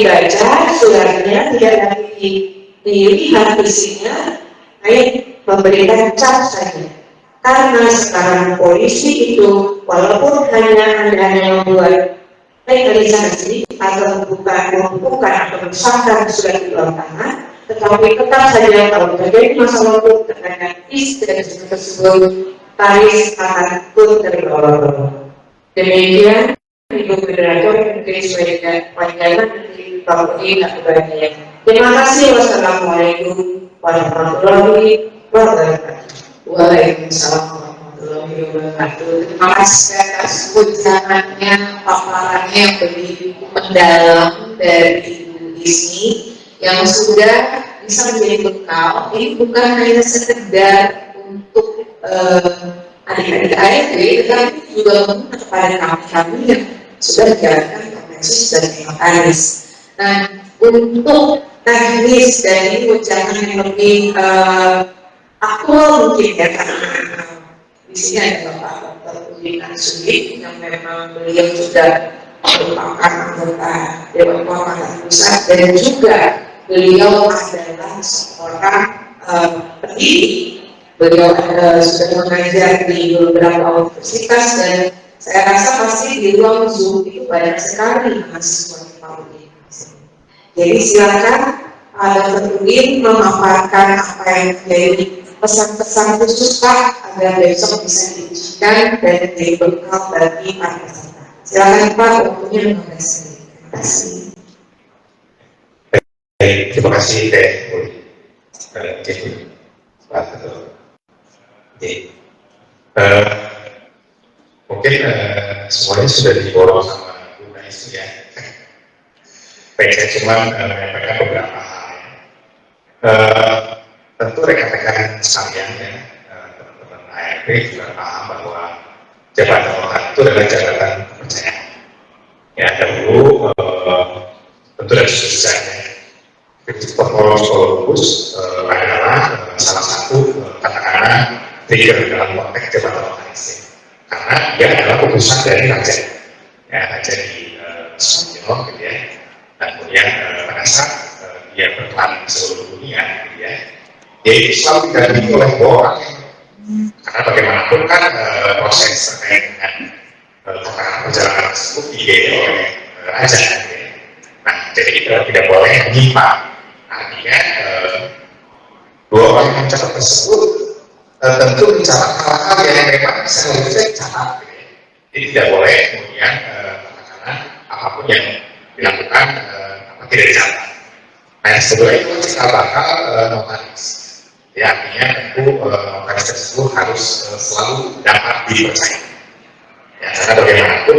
dibaca suratnya, tidak lagi dilihat isinya, baik memberikan cap saja. Karena sekarang polisi itu walaupun hanya membuat legalisasi atau membuka atau mensahkan surat di bawah tanah, tetapi tetap saja kalau terjadi masalah hukum terhadap istri tersebut, tarif akan pun tergolong. Demikian Ibu Moderator, mungkin sesuai dengan panjangan dari Bapak Ibu kepadanya. Terima kasih. Wassalamualaikum warahmatullahi wabarakatuh. Waalaikumsalam warahmatullahi wabarakatuh. Terima kasih atas ucapannya, paparannya yang begitu mendalam dari Ibu Isni yang sudah bisa menjadi bekal. Ini bukan hanya sekedar untuk adik-adik AFW, tetapi juga kepada kami yang sudah menjalankan profesi dan notaris. Nah, untuk teknis dan ini ucapan yang lebih aktual mungkin ya, karena di sini ada Bapak Udin Ansudi yang memang beliau sudah merupakan anggota Dewan Kehormatan Pusat dan juga beliau adalah seorang pendidik. Beliau sudah mengajar di beberapa universitas dan saya rasa pasti di ruang Zoom itu banyak sekali mahasiswa Pak Udin. Jadi silakan Dr. Udin memaparkan apa yang menjadi pesan-pesan khusus Pak agar besok bisa diujikan dan menjadi bekal bagi para peserta. Silakan Pak, waktunya 15 menit. Terima kasih. Baik, terima kasih Teh. Mungkin semuanya sudah diborong sama Bu Naisu ya. Baik, saya cuma menyampaikan beberapa hal. Tentu rekan-rekan sekalian ya, teman-teman ARP juga paham bahwa jabatan notar itu adalah jabatan kepercayaan. Ya, dahulu tentu dari susahnya. Christopher Columbus adalah salah satu katakanlah trigger dalam konteks jabatan notaris. Karena dia adalah putusan dari raja, ya raja di Spanyol, gitu ya. Dan kemudian pada saat dia berkelana di seluruh dunia, gitu ya, dia itu selalu didampingi oleh dua orang. Karena bagaimanapun kan proses terkait dengan katakanlah perjalanan tersebut dibiayai oleh raja, gitu ya. Nah, jadi tidak boleh menyimpang. Artinya dua orang yang mencatat tersebut tentu mencatat hal-hal yang memang seharusnya dicatat. Jadi tidak boleh kemudian katakanlah apapun yang dilakukan tidak dicatat. Nah, sebetulnya itu cikal bakal notaris. Ya, artinya tentu notaris tersebut harus selalu dapat dipercaya. Ya, karena bagaimanapun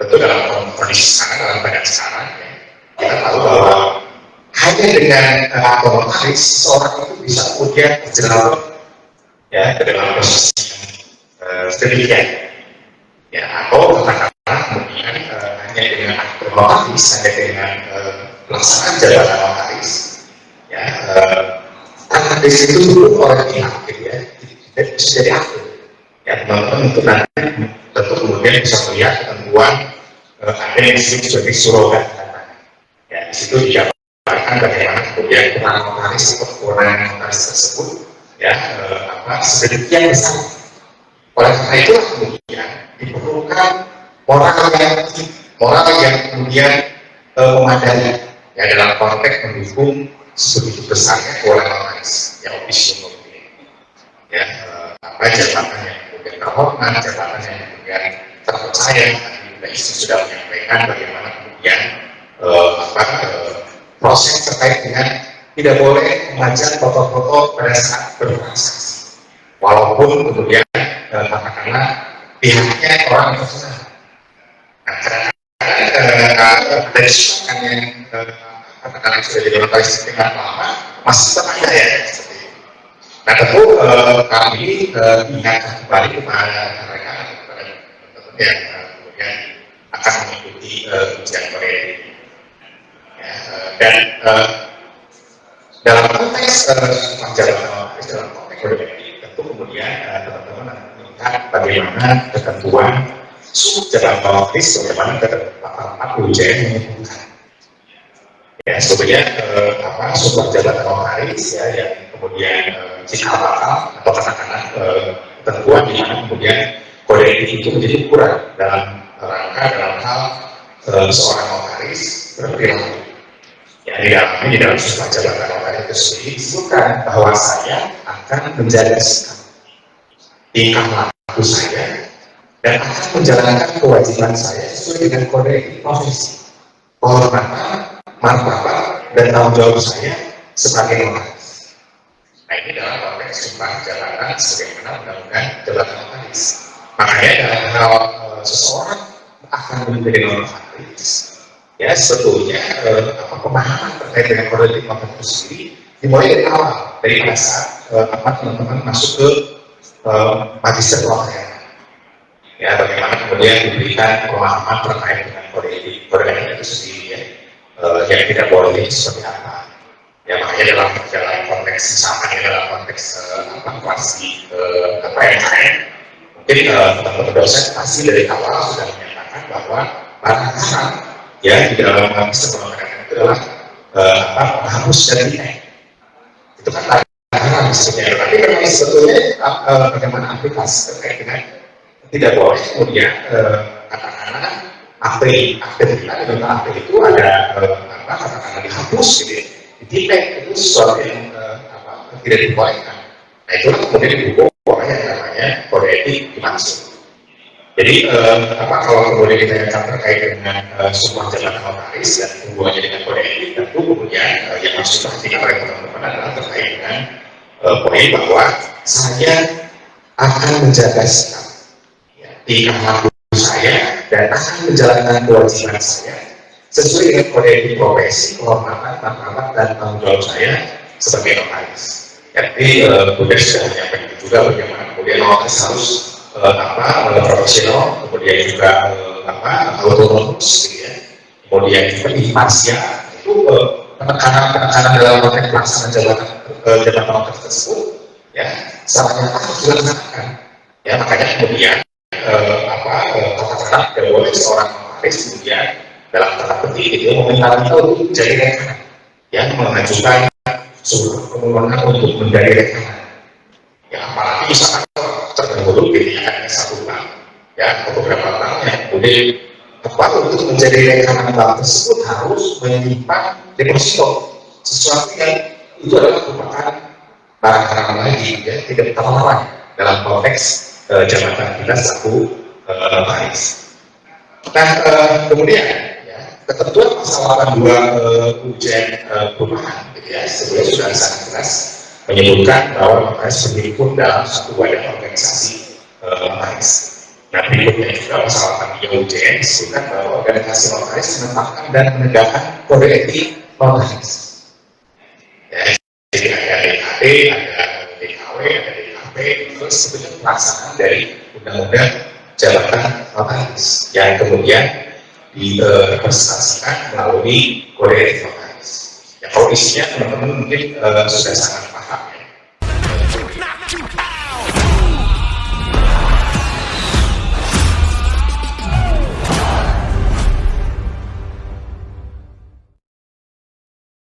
tentu dalam kondisi sekarang, dalam keadaan sekarang, ya, kita tahu bahwa hanya dengan notaris seorang itu bisa kemudian berjerawat ya ke dalam posisi yang sedemikian ya, atau katakanlah kemudian hanya dengan aktor notaris, hanya dengan pelaksanaan jabatan notaris ya, notaris itu dulu orang pihak gitu ya, tidak bisa jadi aktor ya. Teman-teman untuk nanti tentu kemudian bisa melihat ketentuan ada yang disebut sebagai surogat ya, di situ dijabarkan bagaimana kemudian kewenangan notaris atau kewenangan notaris tersebut ya sedemikian besar. Oleh karena itulah kemudian diperlukan moral yang kemudian memadai ya dalam konteks mendukung sebegitu besarnya kewenangan notaris yang official ya, jabatan yang kemudian terhormat, jabatan yang kemudian terpercaya. Tadi Isu sudah menyampaikan bagaimana kemudian proses terkait dengan tidak boleh membaca foto-foto pada saat bertransaksi, walaupun kemudian katakanlah pihaknya orang personal. Nah, karena ada disahkan yang katakanlah sudah jadi notaris dengan lama masih tetap ada ya seperti itu. Nah, tentu kami ingatkan kembali kepada mereka kepada teman-teman yang kemudian akan mengikuti ujian Korea ini. Ya, dan dalam konteks jabatan notaris, dalam konteks kode etik, tentu kemudian teman-teman akan melihat bagaimana ketentuan jabatan notaris, bagaimana ketentuan UJM menyebutkan. Ya, sebetulnya sumpah jabatan notaris ya yang kemudian cikal bakal atau katakanlah ketentuan di mana kemudian kode etik itu menjadi ukuran dalam rangka dalam hal seorang notaris berperilaku. Ya, di dalam sumpah jabatan notaris itu sendiri disebutkan bahwa saya akan menjaga sikap tingkah laku saya dan akan menjalankan kewajiban saya sesuai dengan kode etik profesi, kehormatan, martabat dan tanggung jawab saya sebagai notaris. Nah, ini dalam konteks sumpah jabatan sebagaimana undang-undang jabatan notaris. Makanya dalam hal seseorang akan menjadi notaris, ya sebetulnya pemahaman terkait dengan kode etik notaris itu sendiri dimulai dari awal, dari masa teman-teman masuk ke magister notaris. Ya, bagaimana kemudian diberikan pemahaman terkait dengan kode etik itu sendiri ya, yang tidak boleh seperti apa. Ya, makanya dalam konteks misalnya dalam konteks klasi PMKM, mungkin teman-teman dosen pasti dari awal sudah menyatakan bahwa barang ya di dalam magister itu adalah menghapus dan tidak. Itu kan barang sebetulnya, tapi memang sebetulnya bagaimana aplikasi terkait dengan tidak boleh kemudian katakanlah akte kita dengan akte itu ada katakanlah dihapus gitu, di-delete, itu sesuatu yang tidak dibolehkan. Nah, itulah kemudian didukung oleh yang namanya kode etik dimaksud. Jadi kalau kemudian kita terkait dengan sumpah jabatan notaris dan hubungannya dengan kode etik, tentu kemudian yang harus diperhatikan oleh teman-teman adalah terkait dengan poin bahwa saya akan menjaga sikap tingkah laku saya dan akan menjalankan kewajiban saya sesuai dengan kode etik profesi, kehormatan, martabat dan tanggung jawab saya sebagai notaris. Jadi kemudian sudah menyampaikan juga bagaimana kemudian notaris harus profesional, kemudian juga autonomous, gitu ya. Kemudian juga imparsial. Itu penekanan dalam konteks pelaksanaan jabatan notaris tersebut, ya, sangat harus dilaksanakan. Ya, makanya kemudian katakanlah tidak boleh seorang notaris kemudian dalam tanda petik itu meminta kita untuk menjadi rekanan, yang mengajukan surat permohonan untuk menjadi rekanan. Ya, apalagi misalkan terdahulu dinyatakan satu bank, ya, atau beberapa bank yang kemudian untuk menjadi rekanan bank tersebut harus menyimpan deposito, sesuatu yang itu adalah merupakan barang lagi, ya, tidak terlarang dalam konteks jabatan kita selaku notaris. Nah, kemudian ya, ketentuan pasal 82 UJN perumahan, gitu ya, sebenarnya sudah sangat jelas menyebutkan bahwa notaris berhimpun dalam satu wadah organisasi notaris. Nah, berikutnya juga pasal 83 UJN disebutkan bahwa organisasi notaris menetapkan dan menegakkan kode etik notaris. Ya, jadi ada DKT, ada DKW, ada DKP, itu sebenarnya pelaksanaan dari undang-undang jabatan notaris yang kemudian direpresentasikan melalui kode etik notaris. Ya, kalau isinya teman-teman mungkin sudah sangat paham